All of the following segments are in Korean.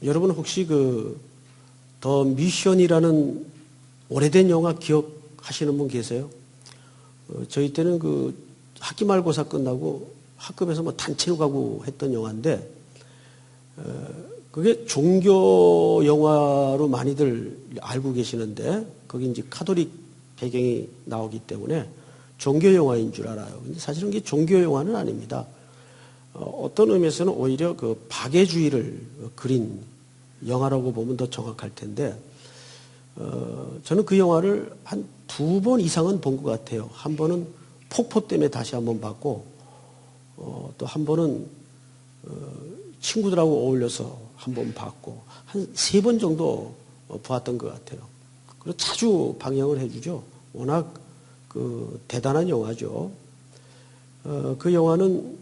여러분 혹시 더 미션이라는 오래된 영화 기억하시는 분 계세요? 저희 때는 학기 말고사 끝나고 학급에서 단체로 가고 했던 영화인데, 그게 종교 영화로 많이들 알고 계시는데, 거기 이제 카톨릭 배경이 나오기 때문에 종교 영화인 줄 알아요. 근데 사실은 그게 종교 영화는 아닙니다. 어떤 의미에서는 오히려 박애주의를 그린 영화라고 보면 더 정확할 텐데, 저는 그 영화를 한 2번 이상은 본 것 같아요. 한 번은 폭포 때문에 다시 한번 봤고, 또 한 번은 친구들하고 어울려서 한 번 봤고, 한 3번 정도 보았던 것 같아요. 그리고 자주 방영을 해주죠. 워낙 대단한 영화죠. 그 영화는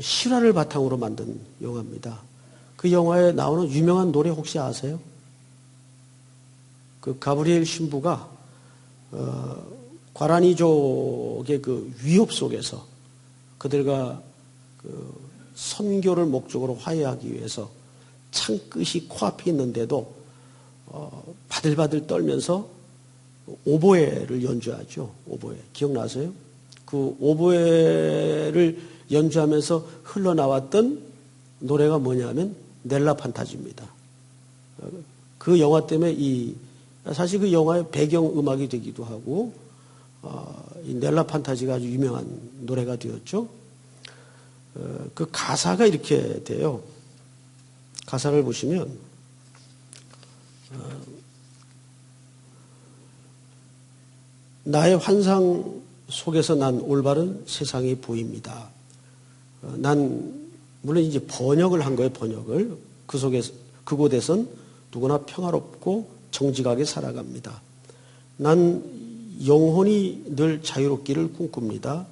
실화를 바탕으로 만든 영화입니다. 그 영화에 나오는 유명한 노래 혹시 아세요? 가브리엘 신부가 과라니족의 위협 속에서 그들과 선교를 목적으로 화해하기 위해서 창끝이 코앞에 있는데도 바들바들 떨면서 오보에를 연주하죠. 오보에. 기억나세요? 그 오보에를 연주하면서 흘러나왔던 노래가 뭐냐면 넬라 판타지입니다. 그 영화 때문에 사실 그 영화의 배경 음악이 되기도 하고, 이 넬라 판타지가 아주 유명한 노래가 되었죠. 그 가사가 이렇게 돼요. 가사를 보시면, 나의 환상 속에서 난 올바른 세상이 보입니다. 물론 이제 번역을 한 거예요, 번역을. 그곳에선 누구나 평화롭고 정직하게 살아갑니다. 난 영혼이 늘 자유롭기를 꿈꿉니다.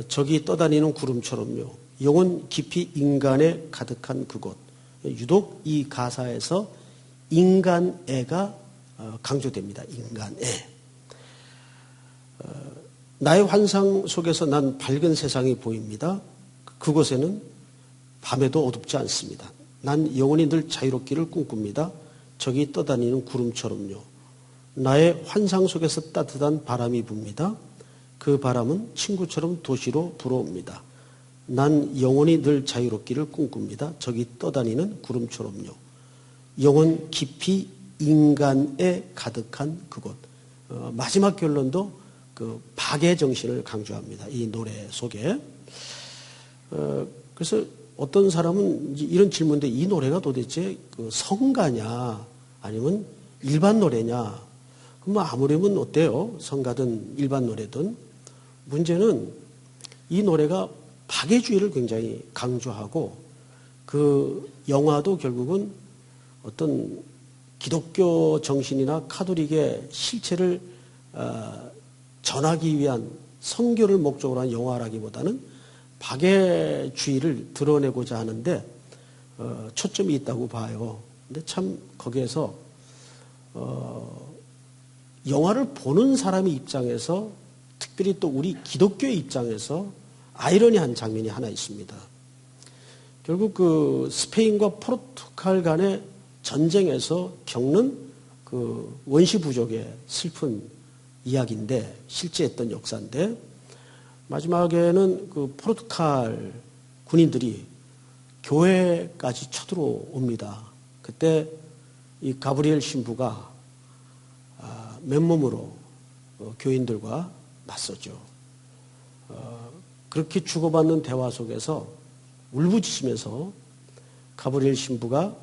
저기 떠다니는 구름처럼요. 영혼 깊이 인간에 가득한 그곳. 유독 이 가사에서 인간애가 강조됩니다. 인간애. 나의 환상 속에서 난 밝은 세상이 보입니다. 그곳에는 밤에도 어둡지 않습니다. 난 영혼이 늘 자유롭기를 꿈꿉니다. 저기 떠다니는 구름처럼요. 나의 환상 속에서 따뜻한 바람이 붑니다. 그 바람은 친구처럼 도시로 불어옵니다. 난 영혼이 늘 자유롭기를 꿈꿉니다. 저기 떠다니는 구름처럼요. 영혼 깊이 인간에 가득한 그곳. 마지막 결론도 박애 정신을 강조합니다. 이 노래 속에. 그래서 어떤 사람은 이런 질문인데, 이 노래가 도대체 성가냐 아니면 일반 노래냐? 그럼 아무렴은 어때요? 성가든 일반 노래든. 문제는 이 노래가 박애주의를 굉장히 강조하고, 그 영화도 결국은 어떤 기독교 정신이나 카톨릭의 실체를 전하기 위한 선교를 목적으로 한 영화라기보다는 박애주의를 드러내고자 하는데 초점이 있다고 봐요. 근데 참 거기에서 영화를 보는 사람의 입장에서, 특별히 또 우리 기독교의 입장에서 아이러니한 장면이 하나 있습니다. 결국 스페인과 포르투갈 간의 전쟁에서 겪는 원시 부족의 슬픈 이야기인데, 실제 했던 역사인데, 마지막에는 포르투갈 군인들이 교회까지 쳐들어옵니다. 그때 이 가브리엘 신부가 맨몸으로 교인들과 맞섰죠. 그렇게 주고받는 대화 속에서 울부짖으면서 가브리엘 신부가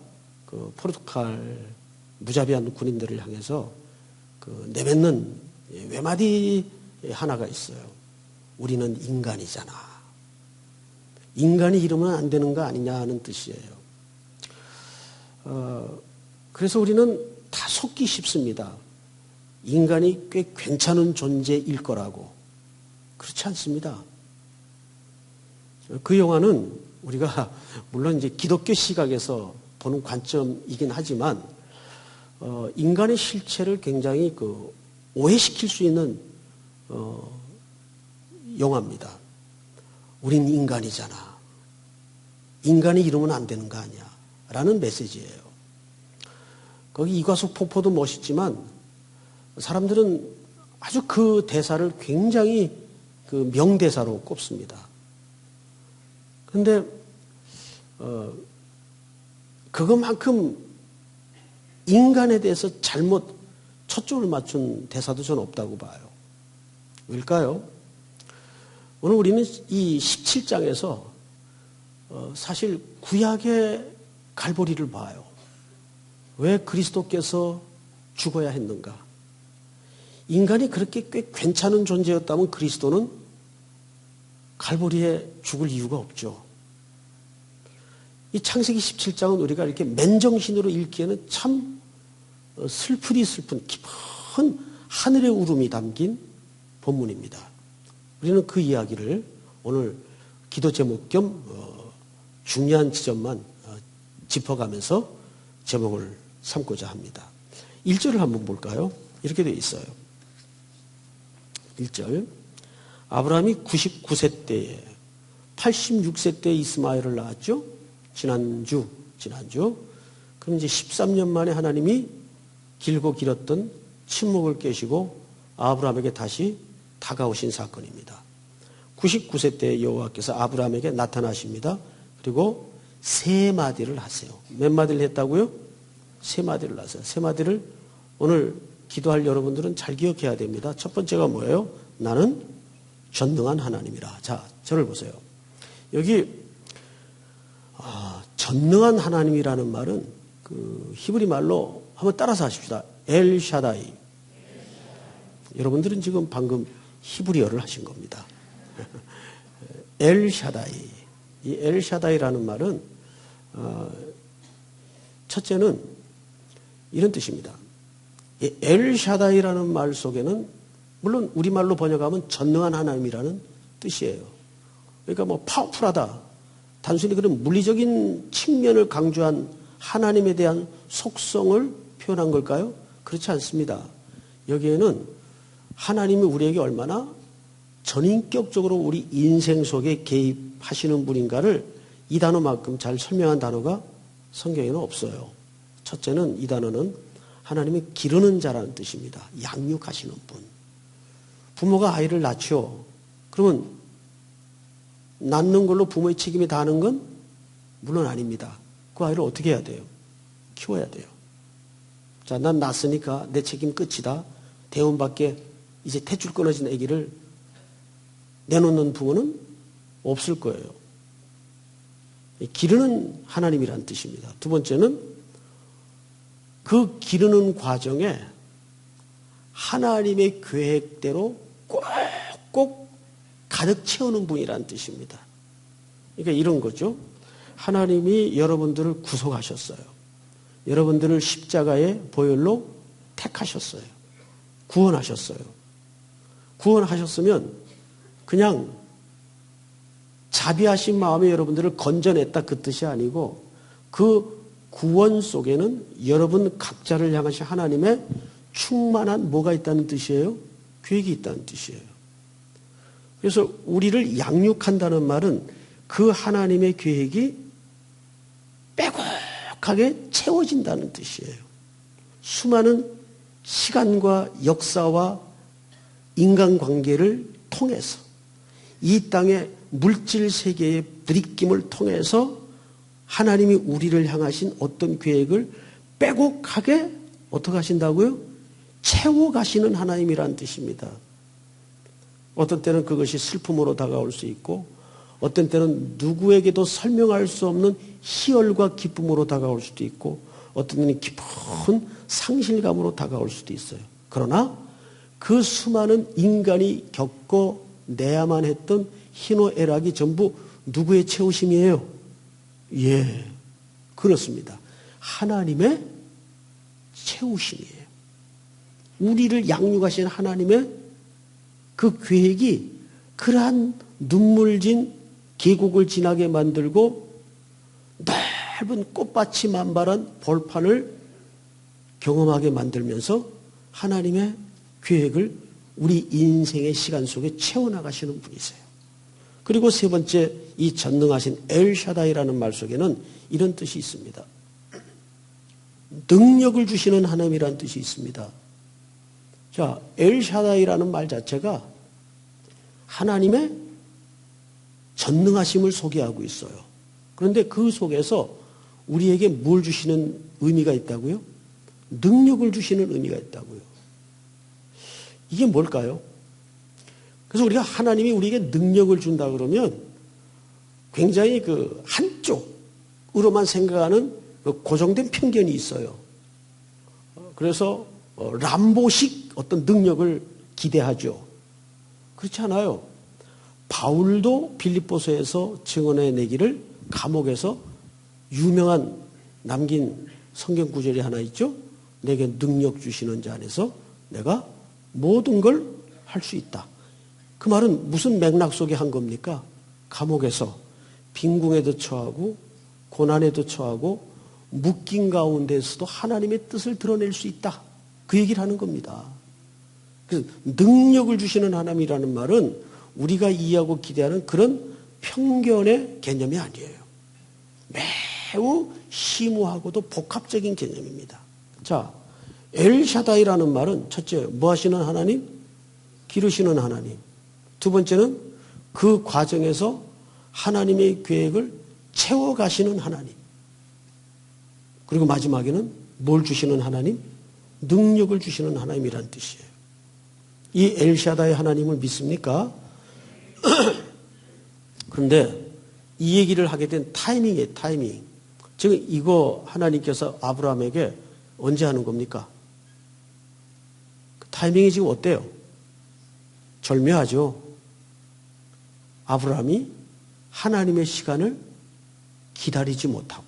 포르투갈 무자비한 군인들을 향해서 내뱉는 외마디 하나가 있어요. 우리는 인간이잖아. 인간이 이러면 안 되는 거 아니냐 하는 뜻이에요. 그래서 우리는 다 속기 쉽습니다. 인간이 꽤 괜찮은 존재일 거라고. 그렇지 않습니다. 그 영화는 우리가 물론 이제 기독교 시각에서 보는 관점이긴 하지만 인간의 실체를 굉장히 오해시킬 수 있는 영화입니다. 우린 인간이잖아. 인간이 이러면 안 되는 거 아니야. 라는 메시지예요. 거기 이과수 폭포도 멋있지만 사람들은 아주 그 대사를 굉장히 그 명대사로 꼽습니다. 그런데 그것만큼 인간에 대해서 잘못 초점을 맞춘 대사도 저는 없다고 봐요. 왜일까요? 오늘 우리는 이 17장에서 사실 구약의 갈보리를 봐요. 왜 그리스도께서 죽어야 했는가? 인간이 그렇게 꽤 괜찮은 존재였다면 그리스도는 갈보리에 죽을 이유가 없죠. 이 창세기 17장은 우리가 이렇게 맨정신으로 읽기에는 참 슬픈 깊은 하늘의 울음이 담긴 본문입니다. 우리는 그 이야기를 오늘 기도 제목 겸 중요한 지점만 짚어가면서 제목을 삼고자 합니다. 1절을 한번 볼까요? 이렇게 되어 있어요. 1절. 아브라함이 99세 때에 86세 때에 이스마엘을 낳았죠. 지난주. 그럼 이제 13년 만에 하나님이 길고 길었던 침묵을 깨시고 아브라함에게 다시 다가오신 사건입니다. 99세 때 여호와께서 아브라함에게 나타나십니다. 그리고 세 마디를 하세요. 몇 마디를 했다고요? 세 마디를 하세요. 세 마디를 오늘 기도할 여러분들은 잘 기억해야 됩니다. 첫 번째가 뭐예요? 나는 전능한 하나님이라. 자, 저를 보세요. 여기 전능한 하나님이라는 말은 그 히브리 말로 한번 따라서 하십시다. 엘샤다이. 여러분들은 지금 방금 히브리어를 하신 겁니다. 엘샤다이. 이 엘샤다이라는 말은 첫째는 이런 뜻입니다. 이 엘샤다이라는 말 속에는 물론 우리말로 번역하면 전능한 하나님이라는 뜻이에요. 그러니까 뭐 파워풀하다. 단순히 그런 물리적인 측면을 강조한 하나님에 대한 속성을 표현한 걸까요? 그렇지 않습니다. 여기에는 하나님이 우리에게 얼마나 전인격적으로 우리 인생 속에 개입하시는 분인가를 이 단어만큼 잘 설명한 단어가 성경에는 없어요. 첫째는 이 단어는 하나님이 기르는 자라는 뜻입니다. 양육하시는 분. 부모가 아이를 낳죠. 그러면 낳는 걸로 부모의 책임이 다하는 건 물론 아닙니다. 그 아이를 어떻게 해야 돼요? 키워야 돼요. 자, 난 낳았으니까 내 책임 끝이다. 대원밖에 이제 탯줄 끊어진 아기를 내놓는 부모는 없을 거예요. 기르는 하나님이라는 뜻입니다. 두 번째는 그 기르는 과정에 하나님의 계획대로 꼭꼭 가득 채우는 분이라는 뜻입니다. 그러니까 이런 거죠. 하나님이 여러분들을 구속하셨어요. 여러분들을 십자가의 보혈로 택하셨어요. 구원하셨어요. 구원하셨으면 그냥 자비하신 마음에 여러분들을 건져냈다 그 뜻이 아니고 그 구원 속에는 여러분 각자를 향하신 하나님의 충만한 뭐가 있다는 뜻이에요? 계획이 있다는 뜻이에요. 그래서 우리를 양육한다는 말은 그 하나님의 계획이 빼곡하게 채워진다는 뜻이에요. 수많은 시간과 역사와 인간관계를 통해서 이 땅의 물질 세계의 들이킴을 통해서 하나님이 우리를 향하신 어떤 계획을 빼곡하게 어떻게 하신다고요? 채워가시는 하나님이라는 뜻입니다. 어떤 때는 그것이 슬픔으로 다가올 수 있고 어떤 때는 누구에게도 설명할 수 없는 희열과 기쁨으로 다가올 수도 있고 어떤 때는 깊은 상실감으로 다가올 수도 있어요. 그러나 그 수많은 인간이 겪어내야만 했던 희노애락이 전부 누구의 채우심이에요? 예, 그렇습니다. 하나님의 채우심이에요. 우리를 양육하신 하나님의 그 계획이 그러한 눈물진 계곡을 지나게 만들고 넓은 꽃밭이 만발한 벌판을 경험하게 만들면서 하나님의 계획을 우리 인생의 시간 속에 채워나가시는 분이세요. 그리고 세 번째, 이 전능하신 엘샤다이라는 말 속에는 이런 뜻이 있습니다. 능력을 주시는 하나님이라는 뜻이 있습니다. 자, 엘샤다이라는 말 자체가 하나님의 전능하심을 소개하고 있어요. 그런데 그 속에서 우리에게 뭘 주시는 의미가 있다고요? 능력을 주시는 의미가 있다고요. 이게 뭘까요? 그래서 우리가 하나님이 우리에게 능력을 준다 그러면 굉장히 그 한쪽으로만 생각하는 그 고정된 편견이 있어요. 그래서 람보식 어떤 능력을 기대하죠. 그렇지 않아요. 바울도 빌립보서에서 증언해 내기를 감옥에서 유명한 남긴 성경 구절이 하나 있죠. 내게 능력 주시는 자 안에서 내가 모든 걸 할 수 있다. 그 말은 무슨 맥락 속에 한 겁니까? 감옥에서 빈궁에도 처하고 고난에도 처하고 묶인 가운데서도 하나님의 뜻을 드러낼 수 있다. 그 얘기를 하는 겁니다. 그래서 능력을 주시는 하나님이라는 말은 우리가 이해하고 기대하는 그런 편견의 개념이 아니에요. 매우 심오하고도 복합적인 개념입니다. 자, 엘샤다이라는 말은 첫째, 뭐 하시는 하나님? 기르시는 하나님. 두 번째는 그 과정에서 하나님의 계획을 채워가시는 하나님. 그리고 마지막에는 뭘 주시는 하나님? 능력을 주시는 하나님이라는 뜻이에요. 이 엘샤다이 하나님을 믿습니까? 그런데 이 얘기를 하게 된 타이밍이에요, 타이밍. 지금 이거 하나님께서 아브라함에게 언제 하는 겁니까? 그 타이밍이 지금 어때요? 절묘하죠. 아브라함이 하나님의 시간을 기다리지 못하고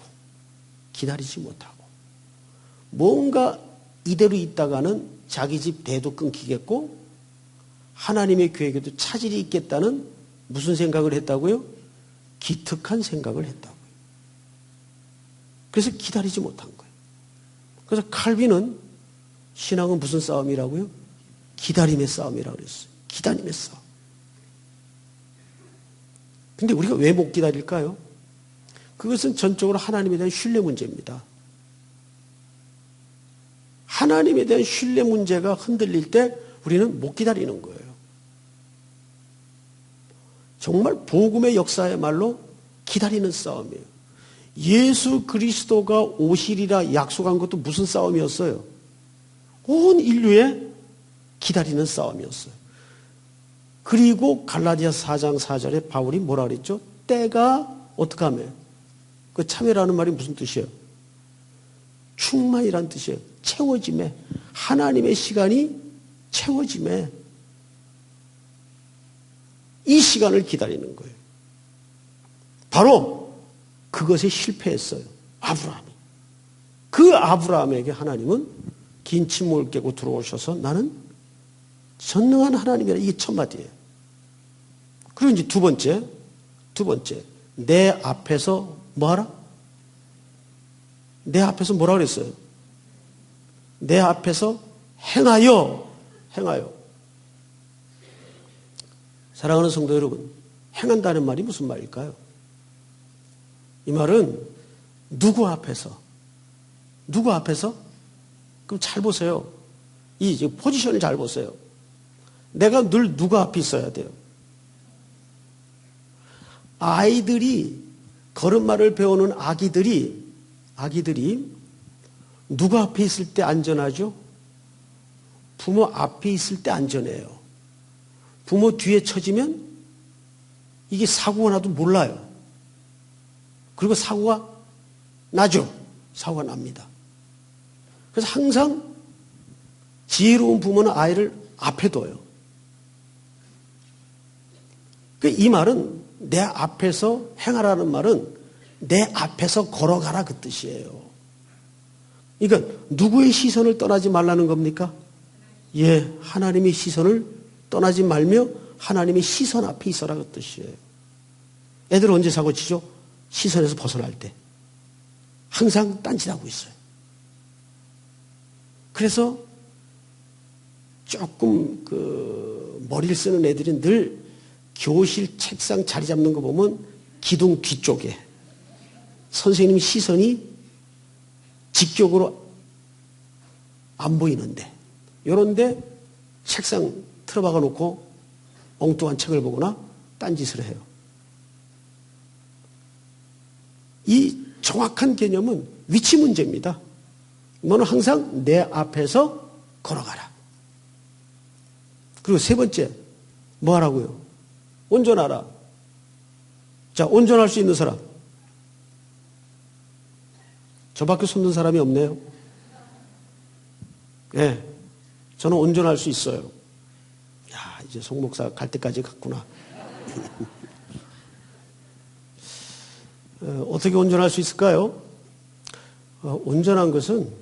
뭔가 이대로 있다가는 자기 집 대도 끊기겠고 하나님의 계획에도 차질이 있겠다는 무슨 생각을 했다고요? 기특한 생각을 했다고요. 그래서 기다리지 못한 거예요. 그래서 칼빈은 신앙은 무슨 싸움이라고요? 기다림의 싸움이라고 그랬어요. 기다림의 싸움. 근데 우리가 왜 못 기다릴까요? 그것은 전적으로 하나님에 대한 신뢰 문제입니다. 하나님에 대한 신뢰 문제가 흔들릴 때 우리는 못 기다리는 거예요. 정말 복음의 역사야말로 기다리는 싸움이에요. 예수 그리스도가 오시리라 약속한 것도 무슨 싸움이었어요? 온 인류의 기다리는 싸움이었어요. 그리고 갈라디아 4장 4절에 바울이 뭐라 그랬죠? 때가 어떻게 하면? 그 참회라는 말이 무슨 뜻이에요? 충만이라는 뜻이에요. 채워짐에. 하나님의 시간이 채워짐에. 이 시간을 기다리는 거예요. 바로 그것에 실패했어요. 아브라함이. 그 아브라함에게 하나님은 긴 침묵을 깨고 들어오셔서 나는 전능한 하나님이라. 이게 첫 마디예요. 그리고 이제 두 번째. 내 앞에서 뭐 하라? 내 앞에서 뭐라 그랬어요? 내 앞에서 행하여. 사랑하는 성도 여러분, 행한다는 말이 무슨 말일까요? 이 말은 누구 앞에서? 그럼 잘 보세요. 이 포지션을 잘 보세요. 내가 늘 누구 앞에 있어야 돼요? 아이들이 걸음마를 배우는 아기들이 누구 앞에 있을 때 안전하죠? 부모 앞에 있을 때 안전해요. 부모 뒤에 처지면 이게 사고가 나도 몰라요. 그리고 사고가 나죠. 사고가 납니다. 그래서 항상 지혜로운 부모는 아이를 앞에 둬요. 이 말은 내 앞에서 행하라는 말은 내 앞에서 걸어가라 그 뜻이에요. 그러니까 누구의 시선을 떠나지 말라는 겁니까? 예, 하나님의 시선을 떠나지 말며 하나님의 시선 앞에 있어라 그 뜻이에요. 애들 언제 사고 치죠? 시선에서 벗어날 때. 항상 딴짓하고 있어요. 그래서 조금 머리를 쓰는 애들이 늘 교실 책상 자리 잡는 거 보면 기둥 뒤쪽에 선생님 시선이 직격으로 안 보이는데 이런데 책상 틀어박아 놓고 엉뚱한 책을 보거나 딴짓을 해요. 이 정확한 개념은 위치 문제입니다. 너는 항상 내 앞에서 걸어가라. 그리고 세 번째, 뭐 하라고요? 온전하라. 자, 온전할 수 있는 사람. 저밖에 손든 사람이 없네요. 예, 저는 온전할 수 있어요. 야, 이제 송 목사 갈 때까지 갔구나. 어떻게 온전할 수 있을까요? 온전한 것은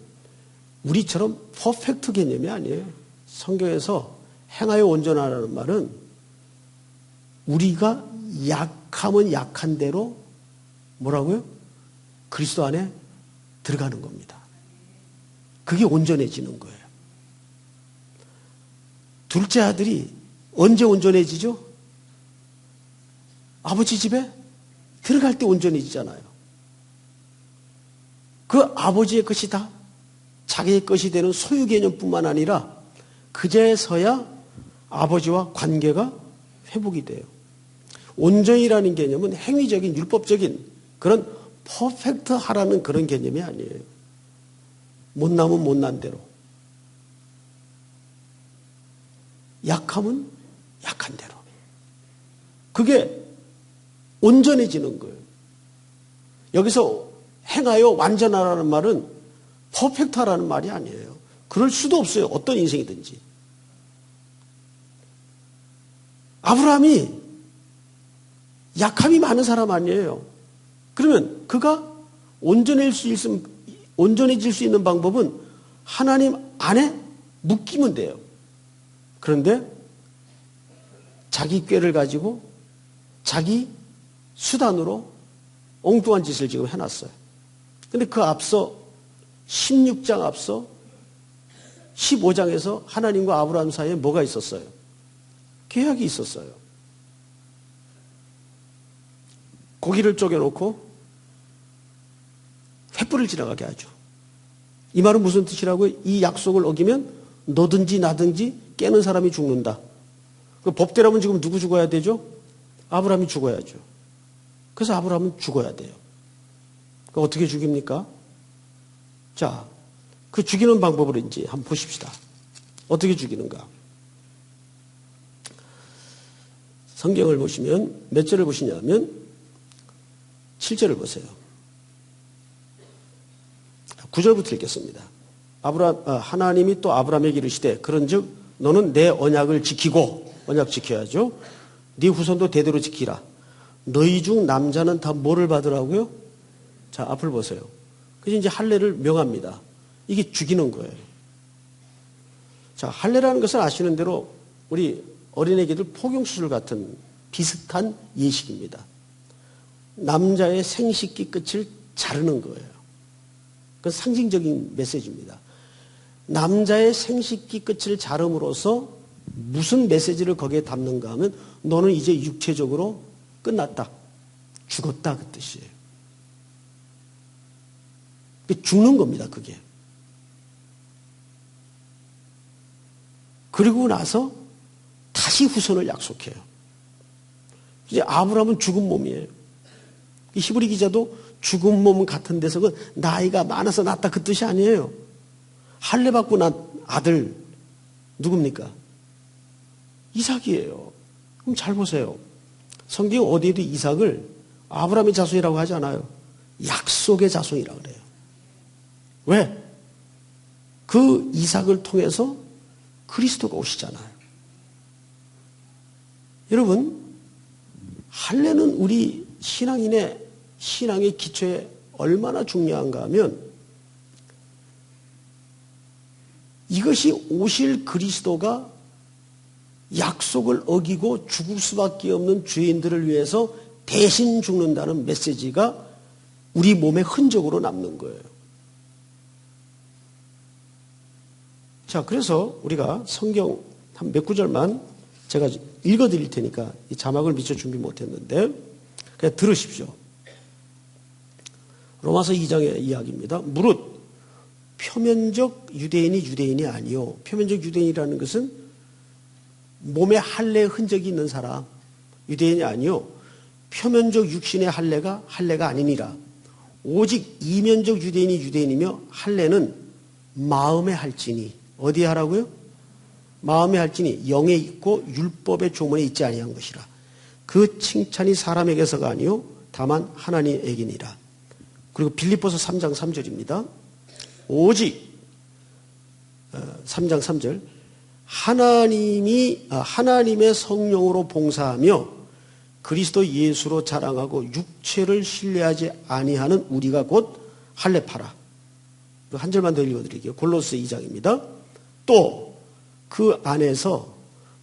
우리처럼 퍼펙트 개념이 아니에요. 성경에서 행하여 온전하라는 말은 우리가 약하면 약한 대로 뭐라고요? 그리스도 안에 들어가는 겁니다. 그게 온전해지는 거예요. 둘째 아들이 언제 온전해지죠? 아버지 집에 들어갈 때 온전해지잖아요. 그 아버지의 것이 다 자기의 것이 되는 소유 개념뿐만 아니라 그제서야 아버지와 관계가 회복이 돼요. 온전이라는 개념은 행위적인 율법적인 그런 퍼펙트 하라는 그런 개념이 아니에요. 못나면 못난 대로. 약하면 약한 대로. 그게 온전해지는 거예요. 여기서 행하여 완전하라는 말은 퍼펙트하라는 말이 아니에요. 그럴 수도 없어요. 어떤 인생이든지. 아브라함이 약함이 많은 사람 아니에요. 그러면 그가 온전해질 수 있는 방법은 하나님 안에 묶이면 돼요. 그런데 자기 꾀를 가지고 자기 수단으로 엉뚱한 짓을 지금 해놨어요. 그런데 그 앞서 16장 앞서 15장에서 하나님과 아브라함 사이에 뭐가 있었어요? 계약이 있었어요. 고기를 쪼개놓고 횃불을 지나가게 하죠. 이 말은 무슨 뜻이라고요? 이 약속을 어기면 너든지 나든지 깨는 사람이 죽는다. 그 법대로면 지금 누구 죽어야 되죠? 아브라함이 죽어야죠. 그래서 아브라함은 죽어야 돼요. 그 어떻게 죽입니까? 자, 그 죽이는 방법을 이제 한번 보십시다. 어떻게 죽이는가? 성경을 보시면 몇 절을 보시냐면 7절을 보세요. 9절부터 읽겠습니다. 하나님이 또 아브라함에게 이르시되 그런즉 너는 내 언약을 지키고 언약 지켜야죠. 네 후손도 대대로 지키라. 너희 중 남자는 다 뭐를 받으라고요? 자, 앞을 보세요. 그래서 이제 할례를 명합니다. 이게 죽이는 거예요. 자, 할례라는 것은 아시는 대로 우리 어린애기들 포경수술 같은 비슷한 예식입니다. 남자의 생식기 끝을 자르는 거예요. 그건 상징적인 메시지입니다. 남자의 생식기 끝을 자름으로써 무슨 메시지를 거기에 담는가 하면 너는 이제 육체적으로 끝났다. 죽었다 그 뜻이에요. 죽는 겁니다. 그게. 그리고 나서 다시 후손을 약속해요. 이제 아브라함은 죽은 몸이에요. 히브리 기자도 죽은 몸 같은 데서 그 나이가 많아서 낳았다 그 뜻이 아니에요. 할례 받고 난 아들 누굽니까? 이삭이에요. 그럼 잘 보세요. 성경 어디에도 이삭을 아브라함의 자손이라고 하지 않아요. 약속의 자손이라고 그래요. 왜? 그 이삭을 통해서 그리스도가 오시잖아요. 여러분, 할례는 우리 신앙인의 신앙의 기초에 얼마나 중요한가 하면 이것이 오실 그리스도가 약속을 어기고 죽을 수밖에 없는 죄인들을 위해서 대신 죽는다는 메시지가 우리 몸에 흔적으로 남는 거예요. 자, 그래서 우리가 성경 한 몇 구절만 제가 읽어드릴 테니까 이 자막을 미처 준비 못했는데 그냥 들으십시오. 로마서 2장의 이야기입니다. 무릇 표면적 유대인이 유대인이 아니요. 표면적 유대인이라는 것은 몸에 할례의 흔적이 있는 사람, 유대인이 아니요. 표면적 육신의 할례가 아니니라. 오직 이면적 유대인이 유대인이며 할례는 마음에 할지니. 어디에 하라고요? 마음에 할지니 영에 있고 율법의 조문에 있지 아니한 것이라. 그 칭찬이 사람에게서가 아니요 다만 하나님에게니라. 그리고 빌립보서 3장 3절입니다. 오직 3장 3절 하나님의 성령으로 봉사하며 그리스도 예수로 자랑하고 육체를 신뢰하지 아니하는 우리가 곧 할례파라. 한 절만 더 읽어드릴게요. 골로새 2장입니다. 또 그 안에서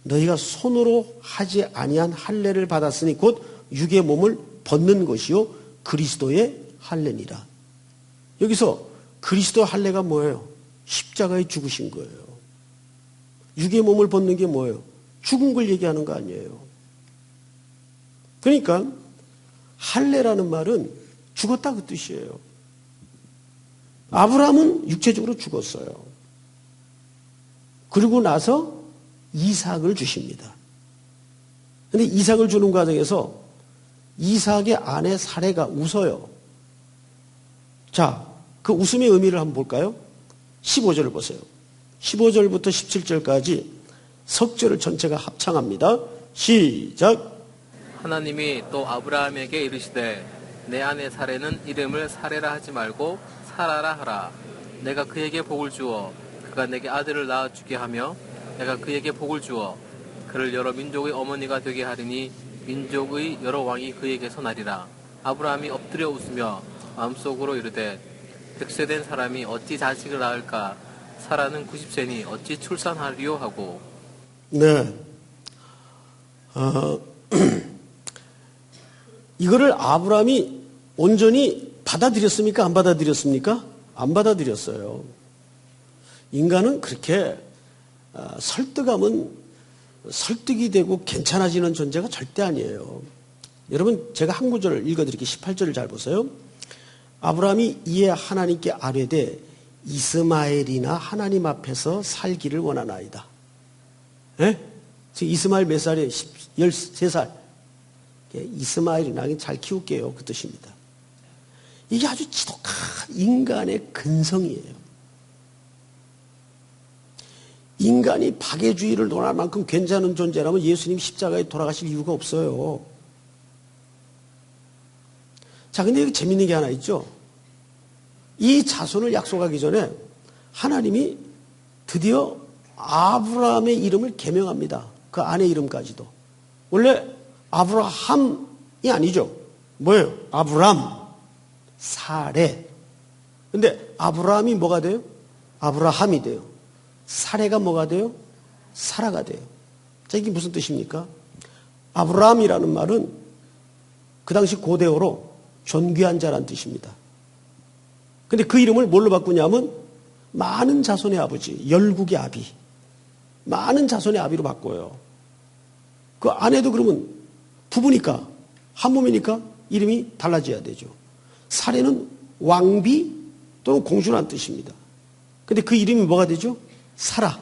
너희가 손으로 하지 아니한 할례를 받았으니 곧 육의 몸을 벗는 것이요 그리스도의 할례니라. 여기서 그리스도 할례가 뭐예요? 십자가에 죽으신 거예요. 육의 몸을 벗는 게 뭐예요? 죽은 걸 얘기하는 거 아니에요. 그러니까 할례라는 말은 죽었다 그 뜻이에요. 아브라함은 육체적으로 죽었어요. 그리고 나서 이삭을 주십니다. 그런데 이삭을 주는 과정에서 이삭의 아내 사레가 웃어요. 자, 그 웃음의 의미를 한번 볼까요? 15절을 보세요. 15절부터 17절까지 석절을 전체가 합창합니다. 시작. 하나님이 또 아브라함에게 이르시되 내 아내 사레는 이름을 사레라 하지 말고 사라라 하라. 내가 그에게 복을 주어 그가 내게 아들을 낳아주게 하며 내가 그에게 복을 주어 그를 여러 민족의 어머니가 되게 하리니 민족의 여러 왕이 그에게서 나리라. 아브라함이 엎드려 웃으며 마음속으로 이르되 100세 된 사람이 어찌 자식을 낳을까? 사라는 90세니 어찌 출산하리요 하고. 네. 이거를 아브라함이 온전히 받아들였습니까? 안 받아들였습니까? 안 받아들였어요. 인간은 그렇게 설득하면 설득이 되고 괜찮아지는 존재가 절대 아니에요. 여러분 제가 한 구절을 읽어드릴게요. 18절을 잘 보세요. 아브라함이 이에 하나님께 아뢰되 이스마엘이나 하나님 앞에서 살기를 원하나이다. 예? 지금 이스마엘 몇 살이에요? 13살. 이스마엘이나 잘 키울게요. 그 뜻입니다. 이게 아주 지독한 인간의 근성이에요. 인간이 박애주의를 논할 만큼 괜찮은 존재라면 예수님 십자가에 돌아가실 이유가 없어요. 자, 근데 여기 재밌는 게 하나 있죠. 이 자손을 약속하기 전에 하나님이 드디어 아브라함의 이름을 개명합니다. 그 아내 이름까지도. 원래 아브라함이 아니죠. 뭐예요? 아브람, 사레. 근데 아브라함이 뭐가 돼요? 아브라함이 돼요. 사레가 뭐가 돼요? 사라가 돼요. 자, 이게 무슨 뜻입니까? 아브라함이라는 말은 그 당시 고대어로 존귀한 자란 뜻입니다. 근데 그 이름을 뭘로 바꾸냐면 많은 자손의 아버지, 열국의 아비. 많은 자손의 아비로 바꿔요. 그 아내도 그러면 부부니까, 한 몸이니까 이름이 달라져야 되죠. 사례는 왕비 또는 공주라는 뜻입니다. 근데 그 이름이 뭐가 되죠? 사라.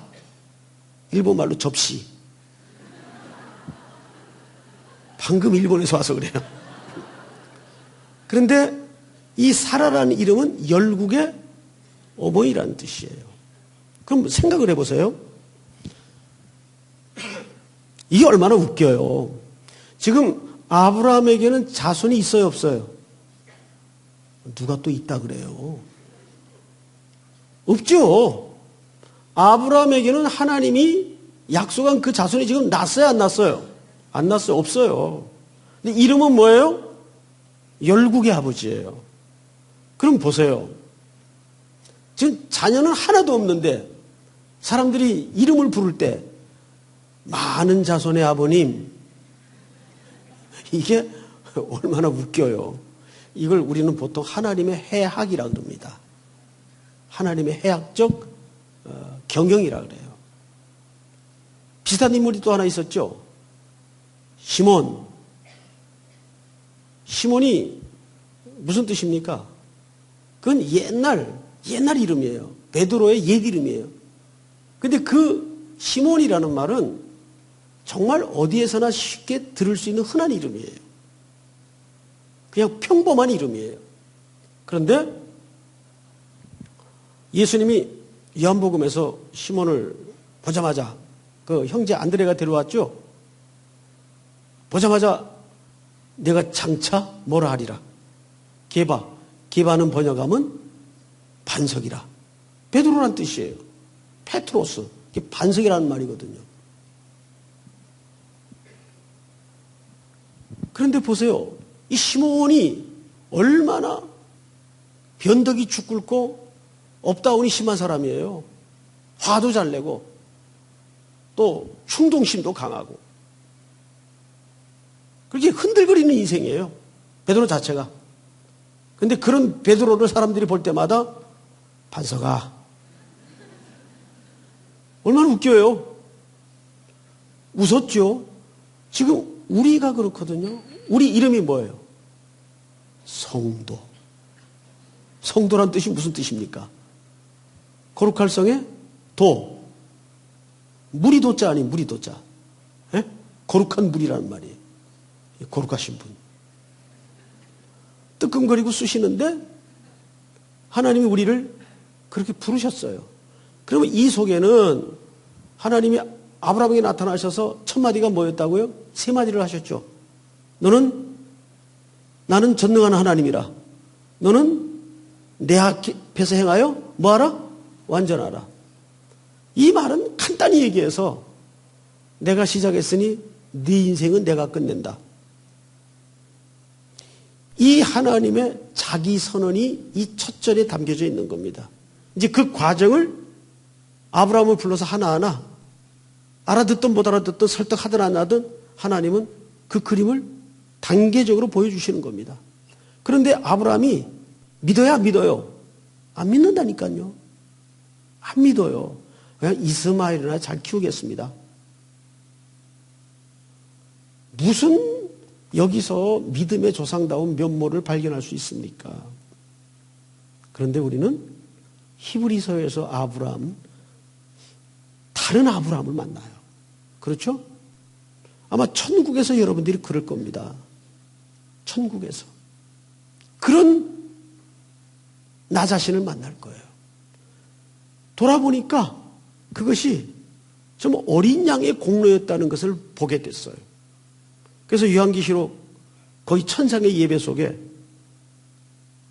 일본말로 접시. 방금 일본에서 와서 그래요. 그런데 이 사라라는 이름은 열국의 어머니라는 뜻이에요. 그럼 생각을 해보세요. 이게 얼마나 웃겨요. 지금 아브라함에게는 자손이 있어요, 없어요? 누가 또 있다 그래요? 없죠. 아브라함에게는 하나님이 약속한 그 자손이 지금 났어요, 안 났어요? 안 났어요, 없어요. 근데 이름은 뭐예요? 열국의 아버지예요. 그럼 보세요. 지금 자녀는 하나도 없는데 사람들이 이름을 부를 때 많은 자손의 아버님, 이게 얼마나 웃겨요. 이걸 우리는 보통 하나님의 해학이라 그럽니다. 하나님의 해학적 경영이라 그래요. 비슷한 인물이 또 하나 있었죠. 시몬. 시몬이 무슨 뜻입니까? 그건 옛날 이름이에요. 베드로의 옛 이름이에요. 근데 그 시몬이라는 말은 정말 어디에서나 쉽게 들을 수 있는 흔한 이름이에요. 그냥 평범한 이름이에요. 그런데 예수님이 요한복음에서 시몬을 보자마자 그 형제 안드레가 데려왔죠. 보자마자 내가 장차 뭐라 하리라. 게바는 번역하면 반석이라. 베드로란 뜻이에요. 페트로스. 이게 반석이라는 말이거든요. 그런데 보세요. 이 시몬이 얼마나 변덕이 죽굵고 업다운이 심한 사람이에요. 화도 잘 내고 또 충동심도 강하고 그렇게 흔들거리는 인생이에요. 베드로 자체가. 그런데 그런 베드로를 사람들이 볼 때마다 반석아. 얼마나 웃겨요. 웃었죠. 지금 우리가 그렇거든요. 우리 이름이 뭐예요? 성도. 성도란 뜻이 무슨 뜻입니까? 거룩할 성에 도. 물이 도자 아닌 물이 도자. 에? 거룩한 물이라는 말이에요. 거룩하신 분. 뜨끔거리고 쑤시는데 하나님이 우리를 그렇게 부르셨어요. 그러면 이 속에는 하나님이 아브라함에게 나타나셔서 첫 마디가 뭐였다고요? 세 마디를 하셨죠. 나는 전능한 하나님이라. 너는 내 앞에서 행하여 뭐하라? 완전하라. 이 말은 간단히 얘기해서 내가 시작했으니 네 인생은 내가 끝낸다. 이 하나님의 자기 선언이 이 첫 절에 담겨져 있는 겁니다. 이제 그 과정을 아브라함을 불러서 하나하나 알아듣든 못 알아듣든 설득하든 안 하든 하나님은 그 그림을 단계적으로 보여주시는 겁니다. 그런데 아브라함이 믿어야 믿어요. 안 믿는다니까요. 안 믿어요. 그냥 이스마엘이나 잘 키우겠습니다. 무슨 여기서 믿음의 조상다운 면모를 발견할 수 있습니까? 그런데 우리는 히브리서에서 아브라함, 다른 아브라함을 만나요. 그렇죠? 아마 천국에서 여러분들이 그럴 겁니다. 천국에서. 그런 나 자신을 만날 거예요. 돌아보니까 그것이 좀 어린 양의 공로였다는 것을 보게 됐어요. 그래서 요한계시록 거의 천상의 예배 속에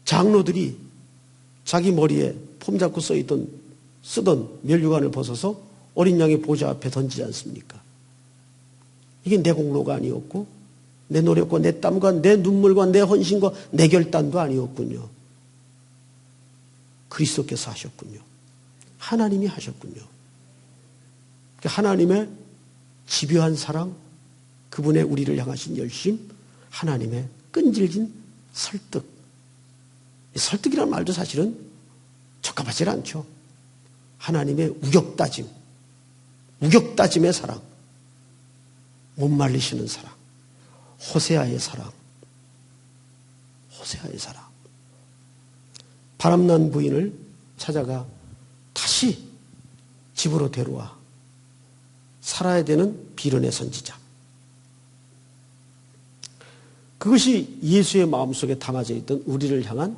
장로들이 자기 머리에 폼 잡고 쓰던 면류관을 벗어서 어린 양의 보좌 앞에 던지지 않습니까? 이게 내 공로가 아니었고 내 노력과 내 땀과 내 눈물과 내 헌신과 내 결단도 아니었군요. 그리스도께서 하셨군요. 하나님이 하셨군요. 하나님의 집요한 사랑, 그분의 우리를 향하신 열심, 하나님의 끈질긴 설득. 설득이라는 말도 사실은 적합하지 않죠. 하나님의 우격다짐의 사랑, 못 말리시는 사랑, 호세아의 사랑. 바람난 부인을 찾아가 다시 집으로 데려와 살아야 되는 비련의 선지자. 그것이 예수의 마음속에 담아져 있던 우리를 향한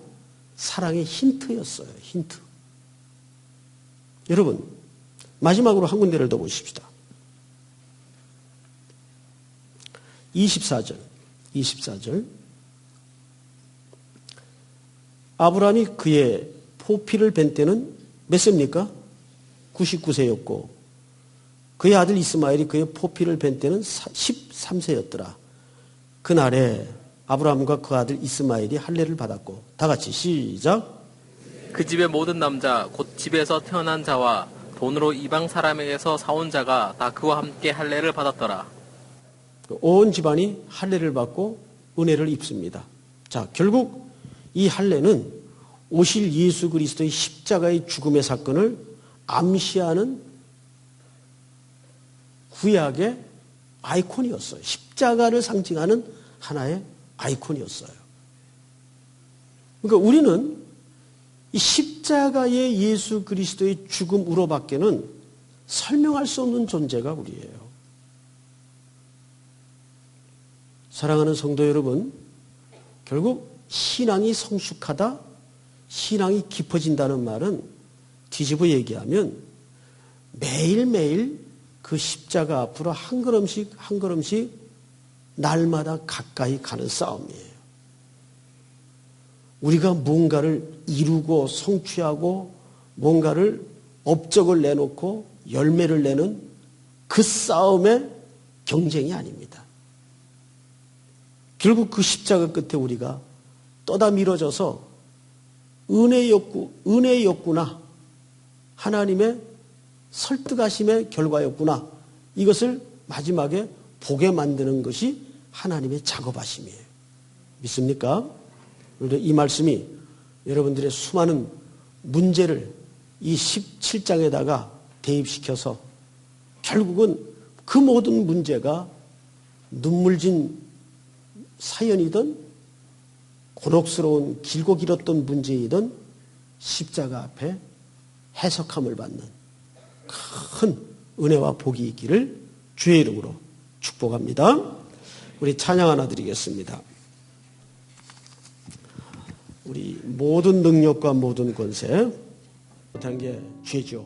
사랑의 힌트였어요. 힌트. 여러분, 마지막으로 한 군데를 더 보십시다. 24절. 아브라함이 그의 포피를 뵌 때는 몇 세입니까? 99세였고 그의 아들 이스마엘이 그의 포피를 뵌 때는 13세였더라. 그날에 아브라함과 그 아들 이스마엘이 할례를 받았고 다 같이 시작. 그 집의 모든 남자 곧 집에서 태어난 자와 돈으로 이방 사람에게서 사온 자가 다 그와 함께 할례를 받았더라. 온 집안이 할례를 받고 은혜를 입습니다. 자, 결국 이 할례는 오실 예수 그리스도의 십자가의 죽음의 사건을 암시하는 구약의 아이콘이었어요. 십자가를 상징하는 하나의 아이콘이었어요. 그러니까 우리는 이 십자가의 예수 그리스도의 죽음으로밖에는 설명할 수 없는 존재가 우리예요. 사랑하는 성도 여러분, 결국 신앙이 성숙하다, 신앙이 깊어진다는 말은 뒤집어 얘기하면 매일매일 그 십자가 앞으로 한 걸음씩 한 걸음씩 날마다 가까이 가는 싸움이에요. 우리가 뭔가를 이루고 성취하고 뭔가를 업적을 내놓고 열매를 내는 그 싸움의 경쟁이 아닙니다. 결국 그 십자가 끝에 우리가 떠다 밀어져서 은혜였구나. 하나님의 설득하심의 결과였구나. 이것을 마지막에 보게 만드는 것이 하나님의 작업하심이에요. 믿습니까? 이 말씀이 여러분들의 수많은 문제를 이 17장에다가 대입시켜서 결국은 그 모든 문제가 눈물진 사연이든 곤혹스러운 길고 길었던 문제이든 십자가 앞에 해석함을 받는 큰 은혜와 복이 있기를 주의 이름으로 축복합니다. 우리 찬양 하나 드리겠습니다. 우리 모든 능력과 모든 권세 못한 게 죄죠.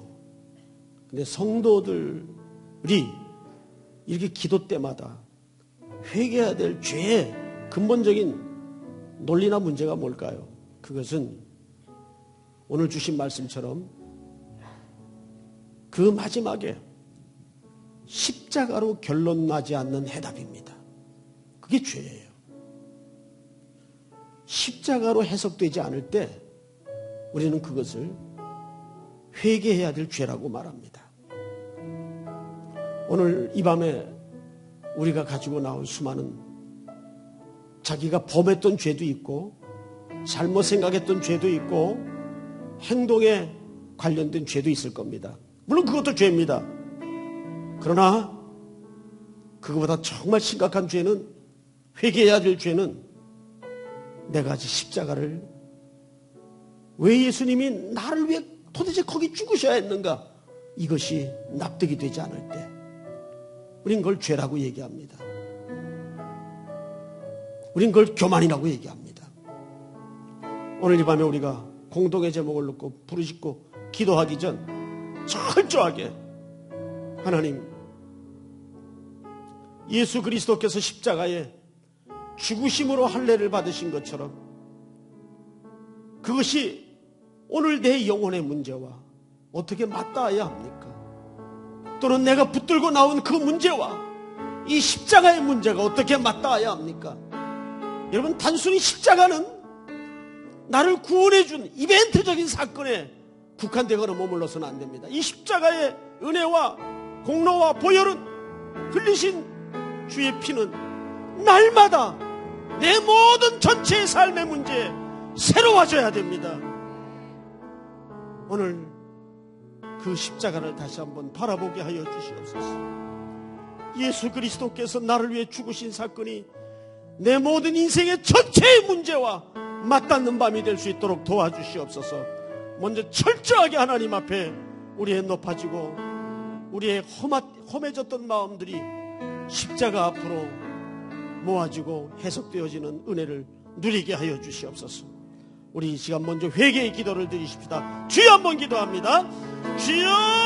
근데 성도들이 이렇게 기도 때마다 회개해야 될 죄의 근본적인 논리나 문제가 뭘까요? 그것은 오늘 주신 말씀처럼 그 마지막에 십자가로 결론 나지 않는 해답입니다. 그게 죄예요. 십자가로 해석되지 않을 때 우리는 그것을 회개해야 될 죄라고 말합니다. 오늘 이 밤에 우리가 가지고 나올 수많은 자기가 범했던 죄도 있고 잘못 생각했던 죄도 있고 행동에 관련된 죄도 있을 겁니다. 물론 그것도 죄입니다. 그러나 그거보다 정말 심각한 죄는, 회개해야 될 죄는 내가 아직 십자가를 왜 예수님이 나를 위해 도대체 거기 죽으셔야 했는가, 이것이 납득이 되지 않을 때 우린 그걸 죄라고 얘기합니다. 우린 그걸 교만이라고 얘기합니다. 오늘 이 밤에 우리가 공동의 제목을 놓고 부르짖고 기도하기 전 철저하게 하나님, 예수 그리스도께서 십자가에 죽으심으로 할례를 받으신 것처럼 그것이 오늘 내 영혼의 문제와 어떻게 맞닿아야 합니까? 또는 내가 붙들고 나온 그 문제와 이 십자가의 문제가 어떻게 맞닿아야 합니까? 여러분, 단순히 십자가는 나를 구원해준 이벤트적인 사건에 국한되거나 머물러서는 안 됩니다. 이 십자가의 은혜와 공로와 보혈은, 흘리신 주의 피는 날마다 내 모든 전체의 삶의 문제에 새로워져야 됩니다. 오늘 그 십자가를 다시 한번 바라보게 하여 주시옵소서. 예수 그리스도께서 나를 위해 죽으신 사건이 내 모든 인생의 전체의 문제와 맞닿는 밤이 될 수 있도록 도와주시옵소서. 먼저 철저하게 하나님 앞에 우리의 높아지고 우리의 험해졌던 마음들이 십자가 앞으로 모아지고 해석되어지는 은혜를 누리게 하여 주시옵소서. 우리 이 시간 먼저 회개의 기도를 드리십시다. 주여 한번 기도합니다. 주여!